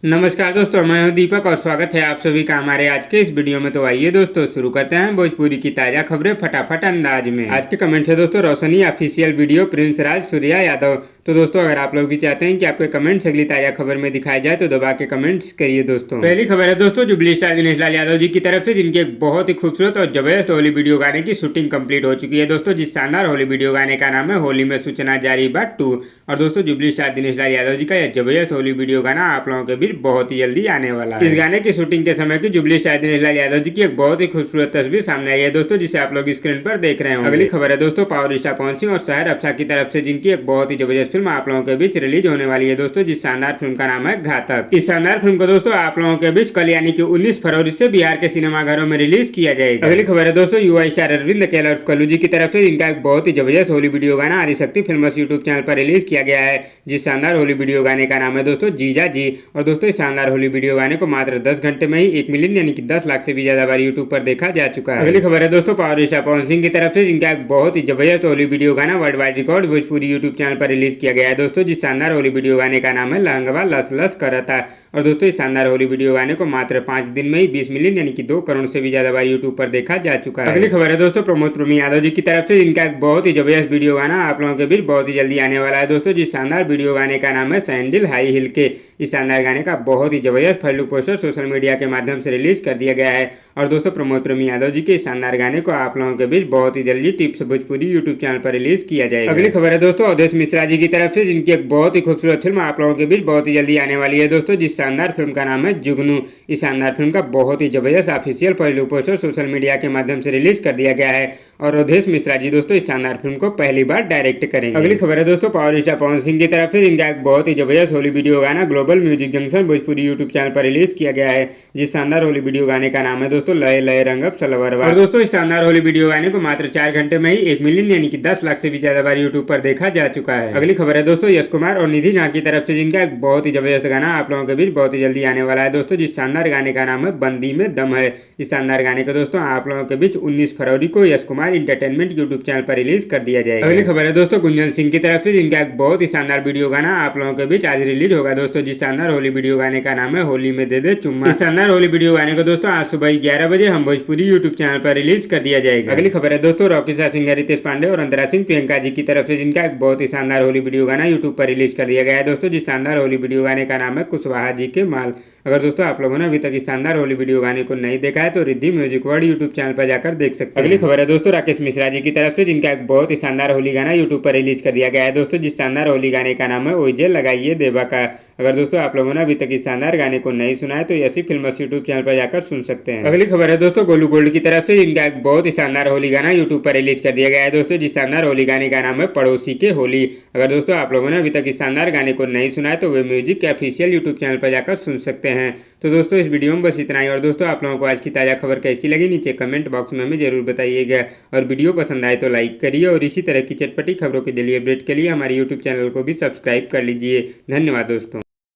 नमस्कार दोस्तों, मैं हूं दीपक और स्वागत है आप सभी का हमारे आज के इस वीडियो में। तो आइए दोस्तों शुरू करते हैं भोजपुरी की ताजा खबरें फटाफट अंदाज में। आज के कमेंट है दोस्तों रोशनी ऑफिशियल वीडियो प्रिंस राज सूर्या यादव। तो दोस्तों अगर आप लोग भी चाहते हैं कि आपके कमेंट्स अगली ताजा खबर में दिखाए जाए तो दबा के कमेंट्स करिए दोस्तों। पहली खबर है दोस्तों जुबली स्टार दिनेश लाल यादव जी की तरफ से, जिनकी एक बहुत ही खूबसूरत और जबरदस्त होली वीडियो गाने की शूटिंग कंप्लीट हो चुकी है दोस्तों। जिस शानदार होली वीडियो गाने का नाम है होली में सूचना जारी बात 2। और दोस्तों जुबली स्टार दिनेश लाल यादव जी का यह जबरदस्त होली वीडियो गाना आप लोगों के बीच बहुत ही जल्दी आने वाला है। इस गाने की शूटिंग के समय की जुबली स्टार दिनेश लाल यादव जी की एक बहुत ही खूबसूरत तस्वीर सामने आई है दोस्तों, जिसे आप लोग स्क्रीन पर देख रहे होंगे। अगली खबर है दोस्तों पावर स्टार पवन सिंह और शाहिद अफसार की तरफ से, जिनकी एक बहुत ही जबरदस्त फिल्म आप लोगों के बीच रिलीज होने वाली है दोस्तों। जिस शानदार फिल्म का नाम है घातक। इस शानदार फिल्म को दोस्तों आप लोगों के बीच कल यानी कि 19 फरवरी से बिहार के सिनेमाघरों में रिलीज किया जाएगा। अगली खबर है दोस्तों युवा स्टार अरविंद अकेला उर्फ कल्लू जी की तरफ से, जिनका एक बहुत ही जबरदस्त होली वीडियो गाना आदिशक्ति फिल्म्स यूट्यूब चैनल पर रिलीज किया गया है। जिस शानदार होली वीडियो गाने का नाम है दोस्तों जीजा जी। और दोस्तों इस शानदार होली वीडियो गाने को मात्र 10 घंटे में ही 1 मिलियन यानी कि 10 लाख से भी ज्यादा बार यूट्यूब पर देखा जा चुका है। अगली खबर है दोस्तों पावर स्टार पवन सिंह की तरफ से, जिनका एक बहुत ही जबरदस्त होली वीडियो गाना world wide record Bhojpuri YouTube channel पर रिलीज किया गया है दोस्तों। जिस शानदार होली वीडियो गाने का नाम है लहंगवा लस लस करता। और दोस्तों इस शानदार होली वीडियो गाने को मात्र 5 दिन में ही 20 मिलियन यानी कि 2 करोड़ से भी ज्यादा बार यूट्यूब पर देखा जा चुका है। अगली खबर है दोस्तों प्रमोद प्रेमी यादव जी की तरफ से, जिनका एक बहुत ही जबरदस्त वीडियो गाना आप लोगों के बीच बहुत ही जल्दी आने वाला है दोस्तों। जिस शानदार वीडियो गाने का नाम है सैंडल हाई हिल के। इस शानदार गाने का बहुत ही जबरदस्त first look poster social media के माध्यम से रिलीज कर दिया गया है। और दोस्तों प्रमोद प्रेमी यादव जी के शानदार गाने को आप लोगों के बीच बहुत ही जल्दी टिप्स भोजपुरी यूट्यूब चैनल पर रिलीज किया जाएगा। अगली खबर है दोस्तों अवधेश मिश्रा जी की तरफ से, जिनकी एक बहुत ही खूबसूरत फिल्म आप लोगों के बीच बहुत ही जल्दी आने वाली है दोस्तों। जिस शानदार फिल्म का नाम है जुगनू। इस शानदार फिल्म का बहुत ही जबरदस्त official first look poster social media के माध्यम से रिलीज कर दिया गया है। और अवधेश मिश्रा जी दोस्तों इस शानदार फिल्म को पहली बार डायरेक्ट करेंगे। अगली खबर है दोस्तों पावर स्टार पवन सिंह की तरफ से, जिनका एक बहुत ही जबरदस्त होली वीडियो गाना global music junction Bhojpuri YouTube channel पर रिलीज किया गया है। जिस शानदार होली वीडियो गाने का नाम है दोस्तों लय लय रंगप सलवरवा। और दोस्तों इस शानदार होली वीडियो गाने को मात्र 4 घंटे में ही 1 मिलियन यानी कि 10 लाख से भी ज्यादा बार यूट्यूब पर देखा जा चुका है। अगली खबर है दोस्तों यश कुमार और निधि झा की तरफ से, जिनका एक बहुत ही जबरदस्त गाना आप लोगों के बीच बहुत ही जल्दी आने वाला है दोस्तों। जिस शानदार गाने का नाम है बंदी में दम है। इस शानदार गाने को दोस्तों आप लोगों के बीच 19 फरवरी को Yash Kumar entertainment YouTube channel पर रिलीज कर दिया जाएगा। अगली खबर है दोस्तों गुंजन सिंह की तरफ से, जिनका एक बहुत ही शानदार वीडियो गाना आप लोगों के बीच आज रिलीज होगा दोस्तों। जिस शानदार होली वीडियो गाने का नाम है होली में दे दे चुम्मा। इस शानदार होली वीडियो गाने को दोस्तों आज सुबह 11 बजे हम भोजपुरी यूट्यूब चैनल पर रिलीज कर दिया जाएगा। अगली खबर है दोस्तों रॉकी शाह सिंह रितेश पांडे और अंतरा सिंह प्रियंका जी की तरफ से, जिनका एक बहुत ही शानदार होली वीडियो गाना यूट्यूब पर रिलीज कर दिया गया है दोस्तों। जिस शानदार होली वीडियो गाने का नाम है कुशवाहा जी के माल। अगर दोस्तों आप लोगों ने अभी तक इस शानदार होली वीडियो गाने को नहीं देखा है तो Riddhi music world YouTube channel पर जाकर देख सकते हैं। अगली खबर है दोस्तों राकेश मिश्रा जी की तरफ से, जिनका एक बहुत ही शानदार होली गाना यूट्यूब पर रिलीज कर दिया गया है दोस्तों। जिस शानदार होली गाने का नाम है ओजे लगाइए देवा का। अगर दोस्तों आप लोगों ने अभी तक इस शानदार गाने को नहीं सुना है तो ऐसी फिल्म्स यूट्यूब चैनल पर जाकर सुन सकते हैं। अगली खबर है दोस्तों गोलू गोल्ड की तरफ से, जिनका एक बहुत ही शानदार होली गाना यूट्यूब पर रिलीज कर दिया गया है दोस्तों। जिस शानदार होली गाने का नाम है पड़ोसी के होली। अगर दोस्तों आप लोगों ने अभी तक इस शानदार गाने को नहीं सुना है तो वे म्यूजिक के ऑफिशियल यूट्यूब चैनल पर जाकर सुन सकते हैं। तो दोस्तों इस वीडियो में बस इतना ही। और दोस्तों आप लोगों को आज की ताजा खबर कैसी लगी नीचे कमेंट बॉक्स में हमें जरूर बताइएगा। और वीडियो पसंद आए तो लाइक करिए और इसी तरह की चटपटी खबरों के डेली अपडेट के लिए हमारे यूट्यूब चैनल को भी सब्सक्राइब कर लीजिए। धन्यवाद दोस्तों।